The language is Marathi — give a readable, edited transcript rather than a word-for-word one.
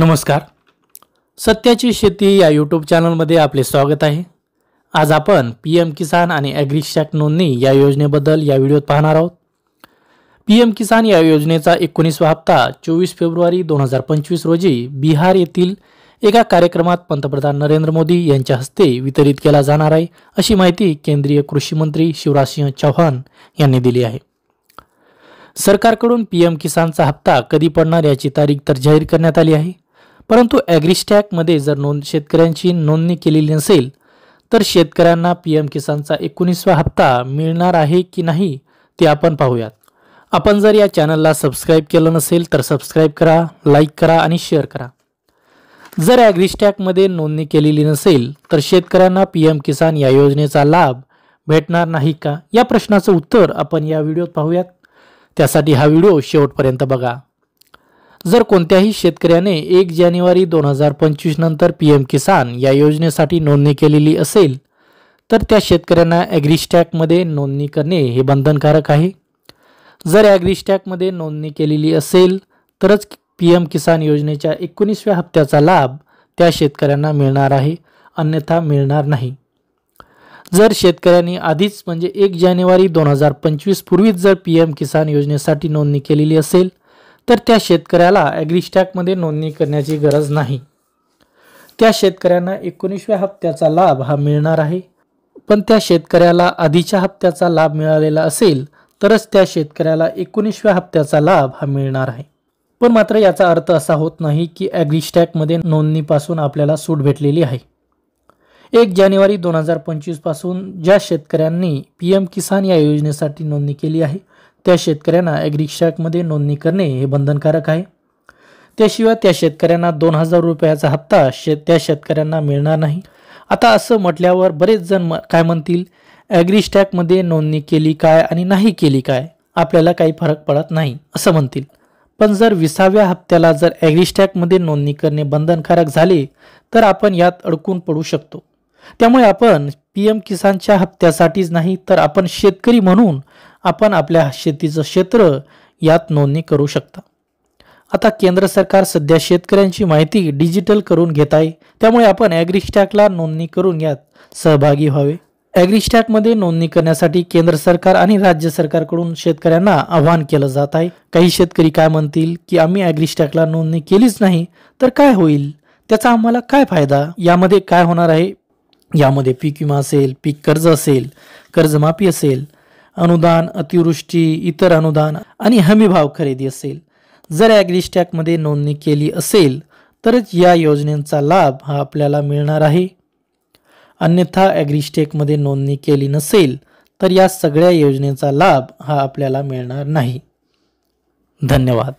नमस्कार. सत्याची शेती या यूट्यूब चॅनलमध्ये आपले स्वागत आहे. आज आपण PM किसान आणि ॲग्रीस्टॅक नोंदणी या योजनेबद्दल या व्हिडिओत पाहणार आहोत. PM किसान या योजनेचा 19वा हप्ता 24 फेब्रुवारी 2025 रोजी बिहार येथील एका कार्यक्रमात पंतप्रधान नरेंद्र मोदी यांच्या हस्ते वितरित केला जाणार आहे, अशी माहिती केंद्रीय कृषी मंत्री शिवराज सिंह चौहान यांनी दिली आहे. सरकारकडून PM किसानचा हप्ता कधी पडणार याची तारीख तर जाहीर करण्यात आली आहे, परंतु ॲग्रीस्टॅकमध्ये जर शेतकऱ्यांची नोंदणी केलेली नसेल तर शेतकऱ्यांना PM किसानचा 19वा हप्ता मिळणार आहे की नाही ते आपण पाहूयात. आपण जर या चॅनलला सबस्क्राईब केलं नसेल तर सबस्क्राईब करा, लाईक करा आणि शेअर करा. जर ॲग्रीस्टॅकमध्ये नोंदणी केलेली नसेल तर शेतकऱ्यांना PM किसान या योजनेचा लाभ भेटणार नाही का, या प्रश्नाचं उत्तर आपण या व्हिडिओत पाहूयात. त्यासाठी हा व्हिडिओ शेवटपर्यंत बघा. जर कोणत्याही शेतकऱ्याने 1 जानेवारी 2025 नंतर PM किसान या योजनेसाठी नोंदणी केलेली असेल तर त्या शेतकऱ्यांना ॲग्रीस्टॅकमध्ये नोंदणी करणे हे बंधनकारक आहे. जर ॲग्रीस्टॅकमध्ये नोंदणी केलेली असेल तरच PM किसान योजनेच्या 19व्या हप्त्याचा लाभ त्या शेतकऱ्यांना मिळणार आहे, अन्यथा मिळणार नाही. जर शेतकऱ्यांनी आधीच म्हणजे 1 जानेवारी 2025 पूर्वीच जर PM किसान योजनेसाठी नोंदणी केलेली असेल तर त्या शेतकऱ्याला ॲग्रीस्टॅकमध्ये नोंदणी करण्याची गरज नाही. त्या शेतकऱ्यांना 19व्या हप्त्याचा लाभ हा मिळणार आहे. पण त्या शेतकऱ्याला आधीच्या हप्त्याचा लाभ मिळालेला असेल तरच त्या शेतकऱ्याला 19व्या हप्त्याचा लाभ हा मिळणार आहे. पण मात्र याचा अर्थ असा होत नाही की ॲग्रीस्टॅकमध्ये नोंदणीपासून आपल्याला सूट भेटलेली आहे. 1 जानेवारी 2025 पासून ज्या शेतकऱ्यांनी PM किसान या योजनेसाठी नोंदणी केली आहे त्या शेतकऱ्यांना ॲग्रीस्टॅकमध्ये नोंदणी करणे हे बंधनकारक आहे. त्याशिवाय त्या शेतकऱ्यांना 2000 रुपयाचा हप्ता त्या शेतकऱ्यांना मिळणार नाही. आता असं म्हटल्यावर बरेच जण काय म्हणतील, ॲग्रीस्टॅकमध्ये नोंदणी केली काय आणि नाही केली काय, आपल्याला काही फरक पडत नाही असं म्हणतील. पण जर 20व्या हप्त्याला जर ॲग्रीस्टॅकमध्ये नोंदणी करणे बंधनकारक झाले तर आपण यात अडकून पडू शकतो. त्यामुळे आपण PM किसानच्या हप्त्यासाठीच नाही तर आपण शेतकरी म्हणून आपण आपल्या शेतीचं क्षेत्र यात नोंदणी करू शकता. आता केंद्र सरकार सध्या शेतकऱ्यांची माहिती डिजिटल करून घेत आहे, त्यामुळे आपण ॲग्रीस्टॅकला नोंदणी करून यात सहभागी व्हावे. ॲग्रीस्टॅकमध्ये नोंदणी करण्यासाठी केंद्र सरकार आणि राज्य सरकारकडून शेतकऱ्यांना आवाहन केलं जात आहे. काही शेतकरी काय म्हणतील की आम्ही ॲग्रीस्टॅकला नोंदणी केलीच नाही तर काय होईल, त्याचा आम्हाला काय फायदा, यामध्ये काय होणार आहे, यामध्ये पीक विमा असेल, पीक कर्ज असेल, कर्जमाफी असेल, अनुदान, अतिवृष्टी, इतर अनुदान आणि हमीभाव खरेदी असेल. जर ॲग्रीस्टॅकमध्ये नोंदणी केली असेल तरच या योजनेचा लाभ हा आपल्याला मिळणार आहे, अन्यथा ॲग्रीस्टॅकमध्ये नोंदणी केली नसेल तर या सगळ्या योजनेचा लाभ हा आपल्याला मिळणार नाही. धन्यवाद.